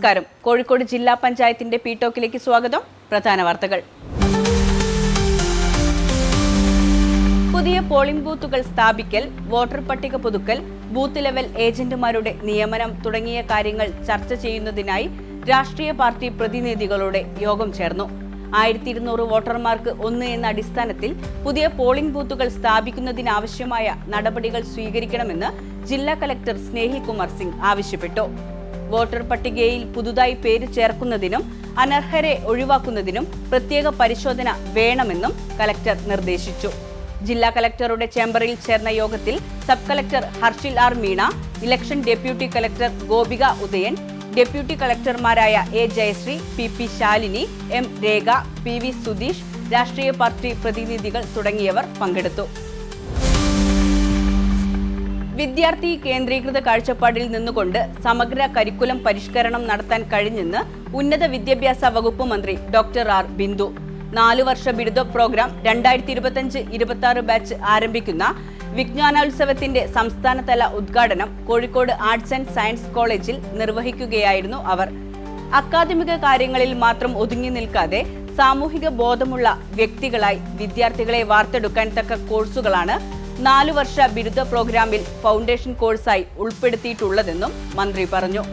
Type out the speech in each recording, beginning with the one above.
നമസ്കാരം. കോഴിക്കോട് ജില്ലാ പഞ്ചായത്തിന്റെ പി-ടോക്കിലേക്ക് സ്വാഗതം. പ്രധാന വാർത്തകൾ. പുതിയ പോളിംഗ് ബൂത്തുകൾ സ്ഥാപിക്കൽ, വോട്ടർ പട്ടിക പുതുക്കൽ, ബൂത്ത് ലെവൽ ഏജന്റുമാരുടെ നിയമനം തുടങ്ങിയ കാര്യങ്ങൾ ചർച്ച ചെയ്യുന്നതിനായി രാഷ്ട്രീയ പാർട്ടി പ്രതിനിധികളുടെ യോഗം ചേർന്നു. 1200 വോട്ടർമാർക്ക് 1 എന്ന അടിസ്ഥാനത്തിൽ പുതിയ പോളിംഗ് ബൂത്തുകൾ സ്ഥാപിക്കുന്നതിനാവശ്യമായ നടപടികൾ സ്വീകരിക്കണമെന്ന് ജില്ലാ കലക്ടർ സ്നേഹിൽ കുമാർ സിംഗ് ആവശ്യപ്പെട്ടു. വോട്ടർ പട്ടികയിൽ പുതുതായി പേര് ചേർക്കുന്നതിനും അനർഹരെ ഒഴിവാക്കുന്നതിനും പ്രത്യേക പരിശോധന വേണമെന്നും കലക്ടർ നിർദ്ദേശിച്ചു. ജില്ലാ കലക്ടറുടെ ചേംബറിൽ ചേർന്ന യോഗത്തിൽ sub collector Harshil R Meena, election deputy collector Gopika Udayan, deputy കളക്ടർമാരായ A Jayasree, P Shalini, M Rekha, P Sudheesh, രാഷ്ട്രീയ പാർട്ടി പ്രതിനിധികൾ തുടങ്ങിയവർ പങ്കെടുത്തു. വിദ്യാർത്ഥി കേന്ദ്രീകൃത കാഴ്ചപ്പാടിൽ നിന്നുകൊണ്ട് സമഗ്ര കരിക്കുലം പരിഷ്കരണം നടത്താൻ കഴിഞ്ഞെന്ന് ഉന്നത വിദ്യാഭ്യാസ വകുപ്പ് മന്ത്രി ഡോക്ടർ ആർ ബിന്ദു. 4 വർഷ ബിരുദ പ്രോഗ്രാം 2025-26 ബാച്ച് ആരംഭിക്കുന്ന വിജ്ഞാനോത്സവത്തിന്റെ സംസ്ഥാനതല ഉദ്ഘാടനം കോഴിക്കോട് ആർട്സ് ആൻഡ് സയൻസ് കോളേജിൽ നിർവഹിക്കുകയായിരുന്നു അവർ. അക്കാദമിക കാര്യങ്ങളിൽ മാത്രം ഒതുങ്ങി നിൽക്കാതെ സാമൂഹിക ബോധമുള്ള വ്യക്തികളായി വിദ്യാർത്ഥികളെ വാർത്തെടുക്കാൻ തക്ക കോഴ്സുകളാണ് 4 വർഷ ബിരുദ പ്രോഗ്രാമിൽ ഫൗണ്ടേഷൻ കോഴ്സായി ഉൾപ്പെടുത്തിയിട്ടുള്ളതെന്നും മന്ത്രി പറഞ്ഞു.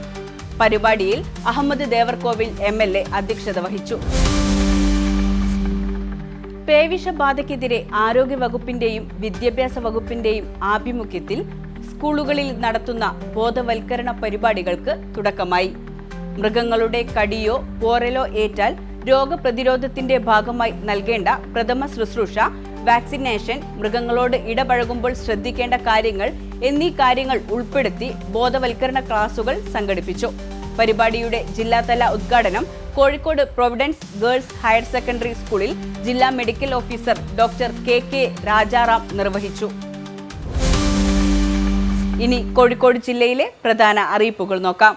പരിപാടിയിൽ അഹമ്മദ് ദേവർകോവിൽ MLA അധ്യക്ഷത വഹിച്ചു. പേവിഷബാധയ്ക്കെതിരെ ആരോഗ്യവകുപ്പിന്റെയും വിദ്യാഭ്യാസ വകുപ്പിന്റെയും ആഭിമുഖ്യത്തിൽ സ്കൂളുകളിൽ നടത്തുന്ന ബോധവൽക്കരണ പരിപാടികൾക്ക് തുടക്കമായി. മൃഗങ്ങളുടെ കടിയോ പോറലോ ഏറ്റാൽ രോഗപ്രതിരോധത്തിന്റെ ഭാഗമായി നൽകേണ്ട പ്രഥമ ശുശ്രൂഷ, വാക്സിനേഷൻ, മൃഗങ്ങളോട് ഇടപഴകുമ്പോൾ ശ്രദ്ധിക്കേണ്ട കാര്യങ്ങൾ എന്നീ കാര്യങ്ങൾ ഉൾപ്പെടുത്തി ബോധവൽക്കരണ ക്ലാസുകൾ സംഘടിപ്പിച്ചു. പരിപാടിയുടെ ജില്ലാതല ഉദ്ഘാടനം Kozhikode Providence girls higher secondary സ്കൂളിൽ ജില്ലാ medical officer doctor K Rajaram നിർവഹിച്ചു. ഇനി കോഴിക്കോട് ജില്ലയിലെ പ്രധാന അറിയിപ്പുകൾ നോക്കാം.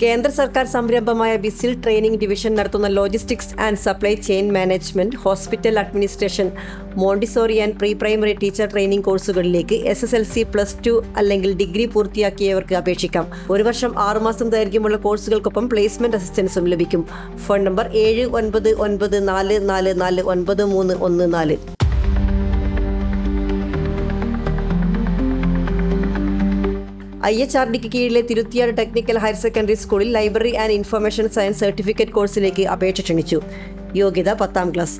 കേന്ദ്ര സർക്കാർ സംരംഭമായ ബിസിൽ ട്രെയിനിംഗ് ഡിവിഷൻ നടത്തുന്ന logistics and supply chain management, hospital administration, Montessori and pre primary teacher training കോഴ്സുകളിലേക്ക് SSLC +2 അല്ലെങ്കിൽ ഡിഗ്രി പൂർത്തിയാക്കിയവർക്ക് അപേക്ഷിക്കാം. 1 വർഷം 6 മാസം ദൈർഘ്യമുള്ള കോഴ്സുകൾക്കൊപ്പം പ്ലേസ്മെന്റ് അസിസ്റ്റൻസും ലഭിക്കും. Phone number 7994449314. IHRDക്ക് കീഴിലെ തിരുത്തിയാട് ടെക്നിക്കൽ ഹയർ സെക്കൻഡറി സ്കൂളിൽ library and information science certificate കോഴ്സിലേക്ക് അപേക്ഷ ക്ഷണിച്ചു. യോഗ്യത 10ാം ക്ലാസ്.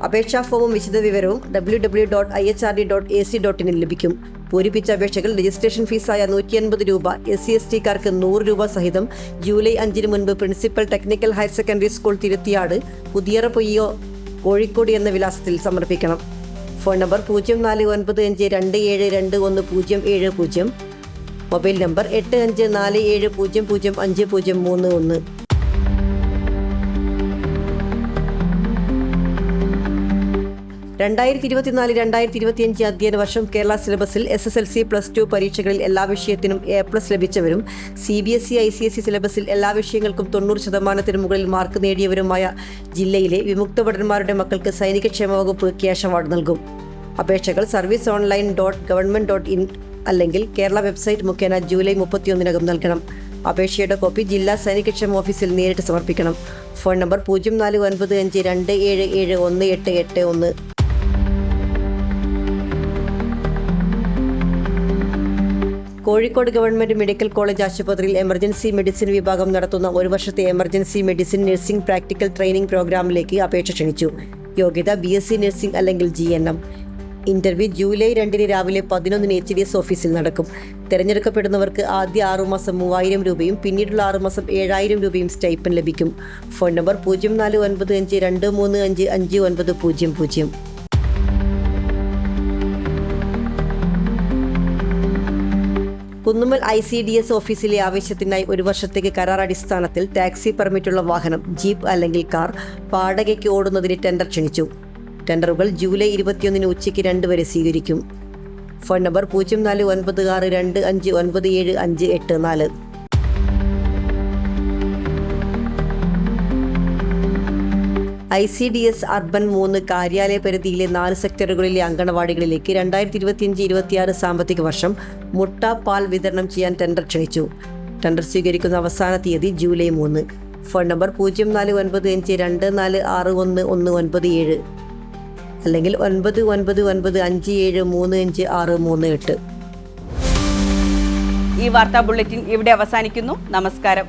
അപേക്ഷാ ഫോമും വിശദവിവരവും www.ihrd.ac.in ലഭിക്കും. പൂരിപ്പിച്ച അപേക്ഷകൾ രജിസ്ട്രേഷൻ ഫീസായ 150 രൂപ, SC/ST-കാർക്ക് 100 രൂപ സഹിതം ജൂലൈ 5 മുൻപ് principal technical higher secondary school Thiruthiyad, Puthiyara പൊയ്യോ, കോഴിക്കോട് എന്ന വിലാസത്തിൽ സമർപ്പിക്കണം. Phone number 045272721070. Mobile number 8547005031. 2024-2025 അധ്യയന വർഷം കേരള സിലബസിൽ SSLC +2 പരീക്ഷകളിൽ എല്ലാ വിഷയത്തിനും A+ ലഭിച്ചവരും CBSE ICSE സിലബസിൽ എല്ലാ വിഷയങ്ങൾക്കും 90% മുകളിൽ മാർക്ക് നേടിയവരുമായ ജില്ലയിലെ വിമുക്ത ഭടന്മാരുടെ മക്കൾക്ക് സൈനികക്ഷേമ വകുപ്പ് ക്യാഷ് അവാർഡ് നൽകും. അപേക്ഷകൾ serviceonline.government.in അല്ലെങ്കിൽ കേരള വെബ്സൈറ്റ് മുഖേന ജൂലൈ 31 നൽകണം. അപേക്ഷയുടെ കോപ്പി ജില്ലാ സൈനികക്ഷേമ ഓഫീസിൽ നേരിട്ട് സമർപ്പിക്കണം. Phone number 0495277181. Kozhikode government medical college ആശുപത്രിയിൽ എമർജൻസി മെഡിസിൻ വിഭാഗം നടത്തുന്ന 1 വർഷത്തെ emergency medicine nursing practical training പ്രോഗ്രാമിലേക്ക് അപേക്ഷ ക്ഷണിച്ചു. യോഗ്യത BSc നഴ്സിംഗ് അല്ലെങ്കിൽ GNM. ഇന്റർവ്യൂ ജൂലൈ 2 രാവിലെ 11 HDS ഓഫീസിൽ നടക്കും. തിരഞ്ഞെടുക്കപ്പെടുന്നവർക്ക് ആദ്യ 6 മാസം 3000 രൂപയും പിന്നീടുള്ള 6 മാസം 7000 രൂപയും സ്റ്റൈപ്പൻ ലഭിക്കും. Phone number 0495235590. കുന്നുമ്മൽ ICDS ഓഫീസിലെ ആവശ്യത്തിനായി 1 വർഷത്തേക്ക് കരാർ അടിസ്ഥാനത്തിൽ ടാക്സി പെർമിറ്റുള്ള വാഹനം, ജീപ്പ് അല്ലെങ്കിൽ കാർ വാടകയ്ക്ക് ഓടുന്നതിന് ടെൻഡർ ക്ഷണിച്ചു. ടെൻഡറുകൾ ജൂലൈ 21 ഉച്ചയ്ക്ക് 2 വരെ സ്വീകരിക്കും. Phone number 049625978584. ICDS അർബൻ 3 കാര്യാലയ പരിധിയിലെ 4 സെക്ടറുകളിലെ അങ്കണവാടികളിലേക്ക് 2025-26 സാമ്പത്തിക വർഷം മുട്ട പാൽ വിതരണം ചെയ്യാൻ ടെൻഡർ ക്ഷണിച്ചു. ടെൻഡർ സ്വീകരിക്കുന്ന അവസാന തീയതി ജൂലൈ 3. ഫോൺ നമ്പർ 049524619197 അല്ലെങ്കിൽ 9995735638. ഈ വാർത്താ ബുള്ളറ്റിൻ ഇവിടെ അവസാനിക്കുന്നു. നമസ്കാരം.